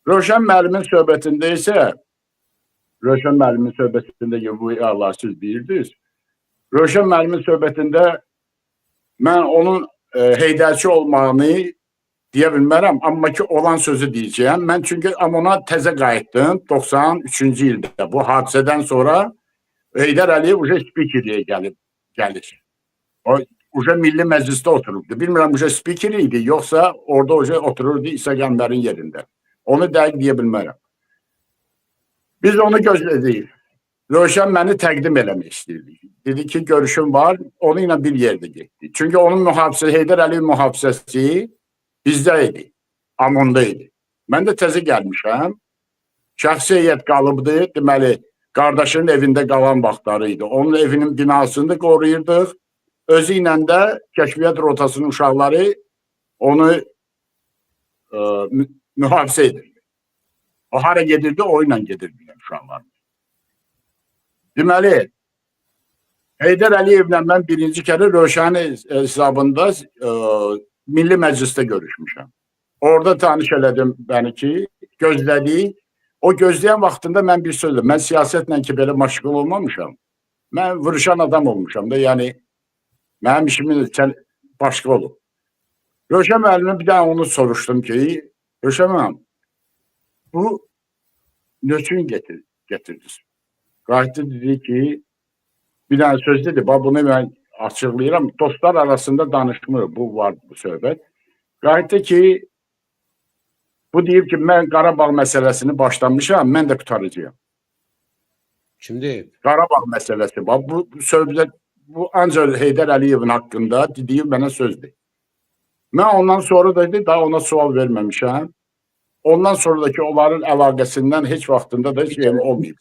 Rövşən müəllimin söhbətində isə, Rövşən müəllimin söhbətində ki, bu Allah siz deyirdiniz. Rövşən müəllimin söhbətində mən onun heydərçi olmağını deyə bilmərəm, amma ki, olan sözü deyəcəyəm. Mən çünki ona təzə qayıtdım 93-cü ildə. Bu hadisədən sonra Heydər Əliyev uca spikerliyə gəlir. O uca Milli Məclisdə otururdu. Bilmirəm uca spiker idi, yoxsa orada uca otururdu İsa Qəmbər'in yerində. Onu dəqiq deyə bilmərəm. Biz onu gözlədik. Rövşən məni təqdim eləmək istəyirdik. Dedi ki, görüşüm var, onu ilə bir yerdə getdik. Çünki onun mühafizəsi, Heydər Əliyev mühafizəsi bizdə idi, Amonda idi. Mən də təzə gəlmişəm. Şəxsi heyət qalıbdı, deməli, qardaşının evində qalan vaxtları idi. Onun evinin binasını da qoruyurdıq. Özü ilə də kəşfiyyat rotasının uşaqları onu mühafizə edirdi. O hara gedirdi, o ilə gedirdilər uşaqlar. Deməli, Heydər Əliyevlə mən birinci kere Rövşənin hesabında Milli Məclisdə görüşmüşəm. Orada tanış elədim bəni ki, gözlədik. O gözləyən vaxtında mən bir söz dedim. Mən siyasətlə ki, belə məşğul olmamışam. Mən vuruşan adam olmuşam da, yəni mənim işimin başqa olub. Rövşən müəllimə bir daha onu soruşdum ki, Rövşən müəllim, bu nöçün getirdiniz? Qayıtdı dedi ki, bir dənə söz dedi, bunu mən açıqlayıram. Dostlar arasında danışmır, bu var bu söhbət. Qayıtdı ki, bu deyib ki, mən Qarabağ məsələsini başlamışam, mən də qutaracağım. Şimdi Qarabağ məsələsi, bu söhbət, bu ancaq Heydər Əliyevin haqqında dediyi mənə sözdür. Mən ondan sonra da daha ona sual verməmişəm. Ondan sonraki onların əlaqəsindən heç vaxtında da heç yerim olmayıb.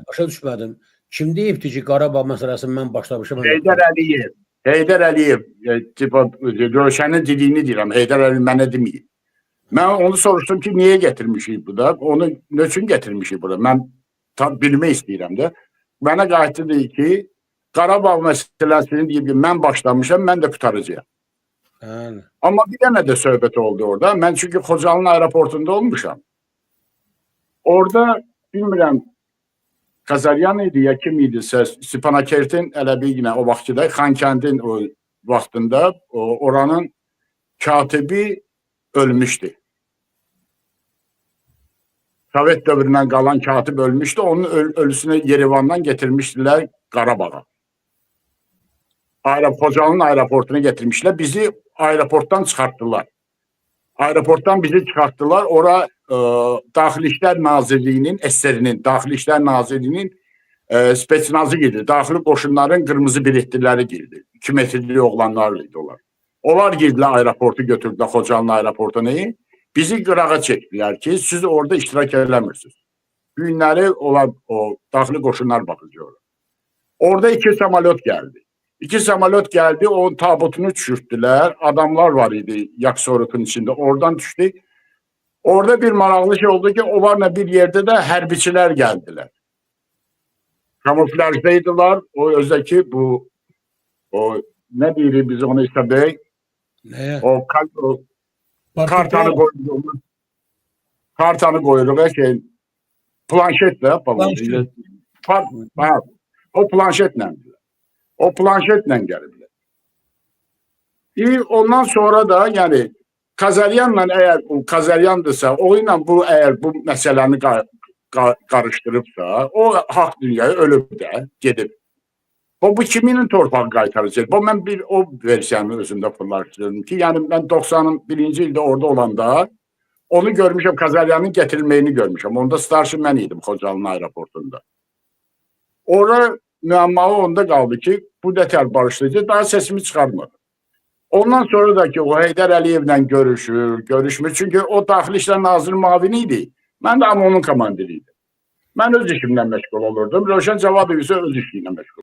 Başa düşmədim. Kim deyibdi ki, Qarabağ məsələsini mən başlamışam? Heydər Əliyev. Heydər Əliyev. Rövşənin dediyini deyirəm. Heydər Əliyev mənə deməyib. Mən onu soruşdum ki, niyə getirmişik bu da? Onu ne üçün getirmişik burada? Mən bilmək istəyirəm də. Mənə qayıtdı deyir ki, Qarabağ məsələsini deyib ki, mən başlamışam, mən də qutaracağım. Amma bir dənə də söhbət oldu orada. Mən çünki Xocalının aeroportunda olmuşam. Orada bilmirəm, Kazaryan idi ya kim idisə, Stepanakertin elə bir yine o vaxtda Xankəndin o vaxtında oranın katibi ölmüşdü. Sovet dövründən qalan katib ölmüşdü. Onun ölüsünü Yerevandan getirmişdilər Qarabağa. Xocalının aeroportuna getirmişler. Bizi aeroporttan çıkarttılar. Aeroporttan bizi çıkarttılar. Ora Daxili İşlər Nazirliyinin eserinin, Daxili İşlər Nazirliyinin spetsnazı girdi. Daxili qoşunların qırmızı biletliləri girdi. 2 metrli oğlanlarıydı onlar. Onlar girdilər aeroportu götürdülər Xocalının aeroportuna. Bizi qırağa çəkdilər ki, siz orada iştirak eləmirsiniz. Günləri onlar o daxili qoşunlar baxıcı orada. Orada 2 samolyot geldi. 2 samolyot geldi, o tabutunu düşürttülər. Adamlar var idi Yaksoruk'un içinde. Oradan düştü. Orada bir maraqlı şey oldu ki, onlarla bir yerde de hərbiçilər geldiler. Kamuflajdaydılar. O özdeki bu ne diyeyim biz onu işte bey? O kartanı koyduğumuz şey planşetle yapalım. O planşetle. O planşetle geldiler. Ondan sonra da yani Kazaryanla eğer o Kazaryandırsa, oyla bu eğer bu meseleni karıştırıbsa, o hak dünyaya ölüb də gedib. Bu kiminin torpağı qaytaracaq? Ben bir o versiyanı özümdə fırlaşdırdım ki, yani ben 91-ci ildə orada olanda onu görmüşəm, Kazaryanın getirilməyini görmüşəm. Onda starşı mən idim Xocalının aeroportunda. Orada müəmmalı onda qaldı ki, bu nətər barışlayacaq, daha sesimi çıxarmadı. Ondan sonra da ki, o Heydər Əliyevlə görüşmür. Çünki o Daxili İşlər Naziri müavini idi. Mən də amma onun komandiriydim. Mən öz işimlə məşğul olurdum. Rövşən Cavadov isə öz işiylə məşğul.